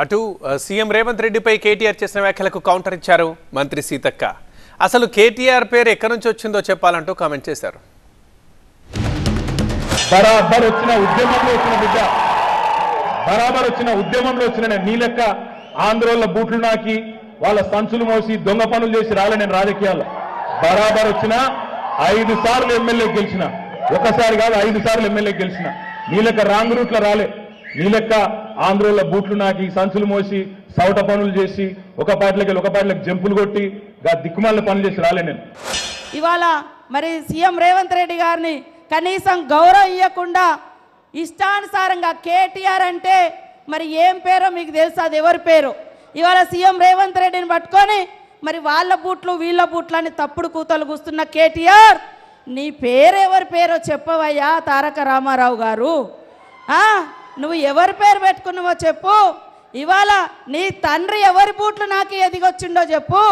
అటు సీఎం రేవంత్ రెడ్డిపై కేటీఆర్ చేసిన వ్యాఖ్యలకు కౌంటర్ ఇచ్చారు మంత్రి సీతక్క. అసలు కేటీఆర్ పేరు ఎక్కడి నుంచి వచ్చిందో చెప్పాలంటూ కామెంట్ చేశారు. బరాబర్ వచ్చిన ఉద్యమంలో వచ్చిన నీ లెక్క ఆంధ్రోళ్ళ బూట్లు నాకి వాళ్ళ సంచులు మోసి దొంగ పనులు చేసి రాలే. నేను రాజకీయాల్లో బరాబర్ వచ్చిన 5 సార్లు ఎమ్మెల్యే గెలిచిన, ఒకసారి కాదు 5 సార్లు ఎమ్మెల్యే గెలిచిన. నీ లెక్క రాంగ్ రూట్లో రాలే. నీ లెక్క ఆంధ్రోళ్ళ బూట్లు నాకి సంచులు మోసి సౌట పనులు చేసి ఒక పార్టీలకు జంపులు కొట్టి దిక్కుమాల పనులు చేసి రాలే నేను. ఇవాళ మరి సీఎం రేవంత్ రెడ్డి గారిని కనీసం గౌరవం ఇవ్వకుండా ఇష్టానుసారంగా కేటీఆర్ అంటే మరి ఏం పేరో మీకు తెలుసు, అది ఎవరి పేరు. ఇవాళ సీఎం రేవంత్ రెడ్డిని పట్టుకొని మరి వాళ్ళ బూట్లు వీళ్ళ బూట్లు అని తప్పుడు కూతలు కూస్తున్న కేటీఆర్, నీ పేరు ఎవరి పేరో చెప్పవయ్యా తారక రామారావు గారు. నువ్వు ఎవరి పేరు పెట్టుకున్నావో చెప్పు. ఇవాళ నీ తండ్రి ఎవరి బూట్లు నాకు ఎదిగొచ్చిండో చెప్పు.